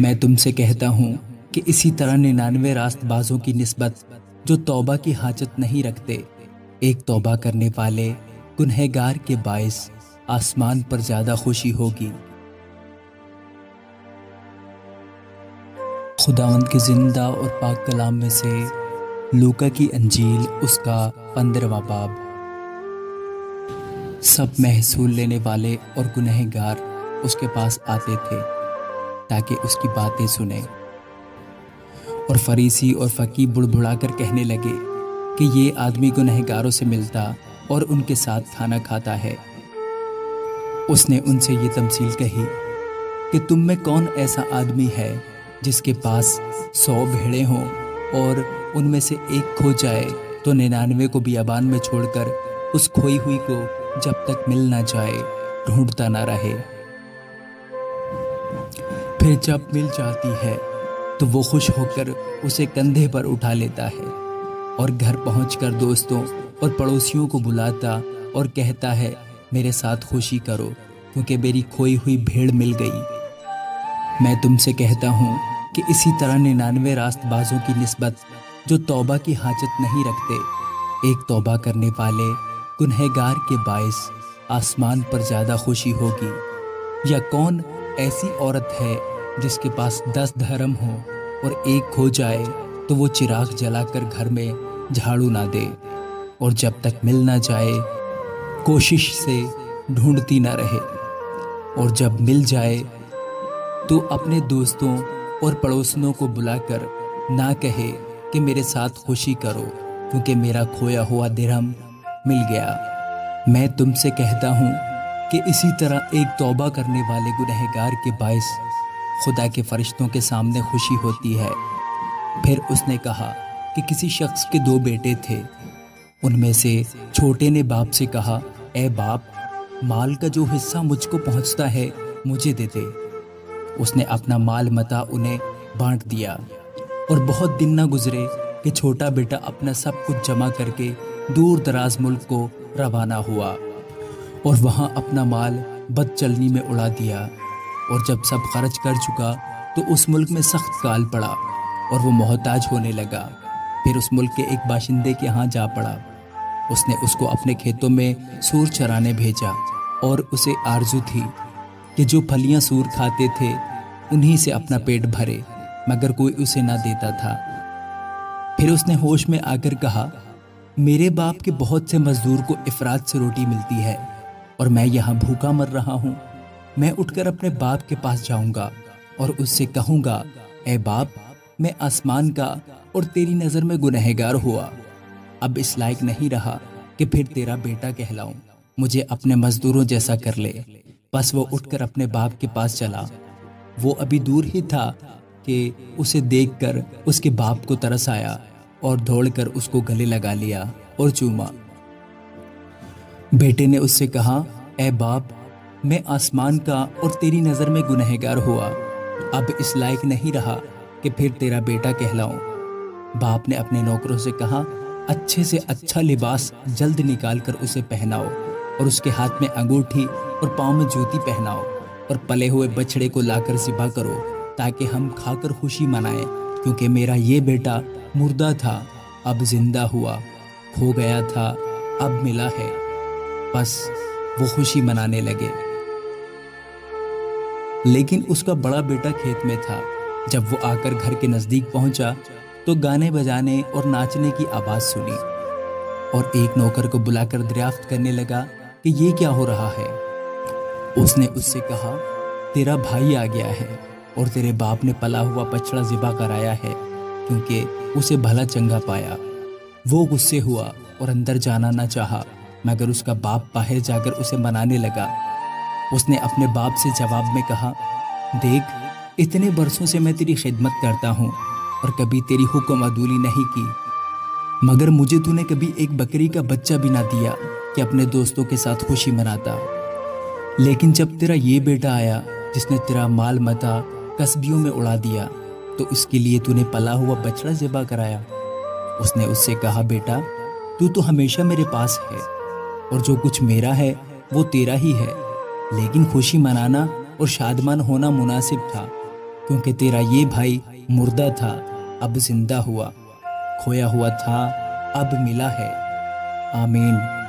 میں تم سے کہتا ہوں کہ اسی طرح 99 راست بازوں کی نسبت جو توبہ کی حاجت نہیں رکھتے، ایک توبہ کرنے والے گنہگار کے باعث آسمان پر زیادہ خوشی ہوگی۔ خداوند کے زندہ اور پاک کلام میں سے لوکا کی انجیل اس کا 15واں باب۔ سب محصول لینے والے اور گنہگار اس کے پاس آتے تھے تاکہ اس کی باتیں سنیں، اور فریسی اور فقیہ بڑبڑا کر کہنے لگے کہ یہ آدمی گنہگاروں سے ملتا اور ان کے ساتھ کھانا کھاتا ہے۔ اس نے ان سے یہ تمثیل کہی کہ تم میں کون ایسا آدمی ہے جس کے پاس 100 بھیڑیں ہوں اور ان میں سے ایک کھو جائے تو 99 کو بیابان میں چھوڑ کر اس کھوئی ہوئی کو جب تک مل نہ جائے ڈھونڈتا نہ رہے؟ پھر جب مل جاتی ہے تو وہ خوش ہو کر اسے کندھے پر اٹھا لیتا ہے اور گھر پہنچ کر دوستوں اور پڑوسیوں کو بلاتا اور کہتا ہے میرے ساتھ خوشی کرو کیونکہ میری کھوئی ہوئی بھیڑ مل گئی۔ میں تم سے کہتا ہوں کہ اسی طرح 99 راست بازوں کی نسبت جو توبہ کی حاجت نہیں رکھتے، ایک توبہ کرنے والے گنہگار کے باعث آسمان پر زیادہ خوشی ہوگی۔ یا کون ایسی عورت ہے جس کے پاس 10 دھرم ہوں اور ایک کھو جائے تو وہ چراغ جلا کر گھر میں جھاڑو نہ دے اور جب تک مل نہ جائے کوشش سے ڈھونڈتی نہ رہے؟ اور جب مل جائے تو اپنے دوستوں اور پڑوسنوں کو بلا کر نہ کہے کہ میرے ساتھ خوشی کرو کیونکہ میرا کھویا ہوا درہم مل گیا۔ میں تم سے کہتا ہوں کہ اسی طرح ایک توبہ کرنے والے گنہگار کے باعث خدا کے فرشتوں کے سامنے خوشی ہوتی ہے۔ پھر اس نے کہا کہ کسی شخص کے 2 بیٹے تھے۔ ان میں سے چھوٹے نے باپ سے کہا، اے باپ، مال کا جو حصہ مجھ کو پہنچتا ہے مجھے دے دے۔ اس نے اپنا مال متاع انہیں بانٹ دیا، اور بہت دن نہ گزرے کہ چھوٹا بیٹا اپنا سب کچھ جمع کر کے دور دراز ملک کو روانہ ہوا اور وہاں اپنا مال بد چلنی میں اڑا دیا، اور جب سب خرچ کر چکا تو اس ملک میں سخت کال پڑا اور وہ محتاج ہونے لگا۔ پھر اس ملک کے ایک باشندے کے ہاں جا پڑا۔ اس نے اس کو اپنے کھیتوں میں سور چرانے بھیجا، اور اسے آرزو تھی کہ جو پھلیاں سور کھاتے تھے انہی سے اپنا پیٹ بھرے، مگر کوئی اسے نہ دیتا تھا۔ پھر اس نے ہوش میں آ کر کہا، میرے باپ کے بہت سے مزدور کو افراط سے روٹی ملتی ہے اور میں یہاں بھوکا مر رہا ہوں۔ میں اٹھ کر اپنے باپ کے پاس جاؤں گا اور اس سے کہوں گا، اے باپ، میں آسمان کا اور تیری نظر میں گنہگار ہوا، اب اس لائق نہیں رہا کہ پھر تیرا بیٹا کہلاؤں، مجھے اپنے مزدوروں جیسا کر لے۔ پس وہ اٹھ کر اپنے باپ کے پاس چلا۔ وہ ابھی دور ہی تھا کہ اسے دیکھ کر اس کے باپ کو ترس آیا اور دوڑ کر اس کو گلے لگا لیا اور چوما۔ بیٹے نے اس سے کہا، اے باپ، میں آسمان کا اور تیری نظر میں گنہگار ہوا، اب اس لائق نہیں رہا کہ پھر تیرا بیٹا کہلاؤں۔ باپ نے اپنے نوکروں سے کہا، اچھے سے اچھا لباس جلد نکال کر اسے پہناؤ، اور اس کے ہاتھ میں انگوٹھی اور پاؤں میں جوتی پہناؤ، اور پلے ہوئے بچڑے کو لا کر ذبح کرو تاکہ ہم کھا کر خوشی منائیں، کیونکہ میرا یہ بیٹا مردہ تھا اب زندہ ہوا، کھو گیا تھا اب ملا ہے۔ بس وہ خوشی منانے لگے۔ لیکن اس کا بڑا بیٹا کھیت میں تھا۔ جب وہ آ کر گھر کے نزدیک پہنچا تو گانے بجانے اور ناچنے کی آواز سنی، اور ایک نوکر کو بلا کر دریافت کرنے لگا کہ یہ کیا ہو رہا ہے۔ اس نے اس سے کہا، تیرا بھائی آ گیا ہے اور تیرے باپ نے پلا ہوا بچڑا ذبح کرایا ہے کیونکہ اسے بھلا چنگا پایا۔ وہ غصے ہوا اور اندر جانا نہ چاہا، مگر اس کا باپ باہر جا کر اسے منانے لگا۔ اس نے اپنے باپ سے جواب میں کہا، دیکھ، اتنے برسوں سے میں تیری خدمت کرتا ہوں اور کبھی تیری حکم عدولی نہیں کی، مگر مجھے تو نے کبھی ایک بکری کا بچہ بھی نہ دیا کہ اپنے دوستوں کے ساتھ خوشی مناتا۔ لیکن جب تیرا یہ بیٹا آیا جس نے تیرا مال متاع کسبیوں میں اڑا دیا تو اس کے لیے تو نے پلا ہوا بچڑا ذبح کرایا۔ اس نے اس سے کہا، بیٹا، تو ہمیشہ میرے پاس ہے اور جو کچھ میرا ہے وہ تیرا ہی ہے، لیکن خوشی منانا اور شادمان ہونا مناسب تھا کیونکہ تیرا یہ بھائی مردہ تھا اب زندہ ہوا، کھویا ہوا تھا اب ملا ہے۔ آمین۔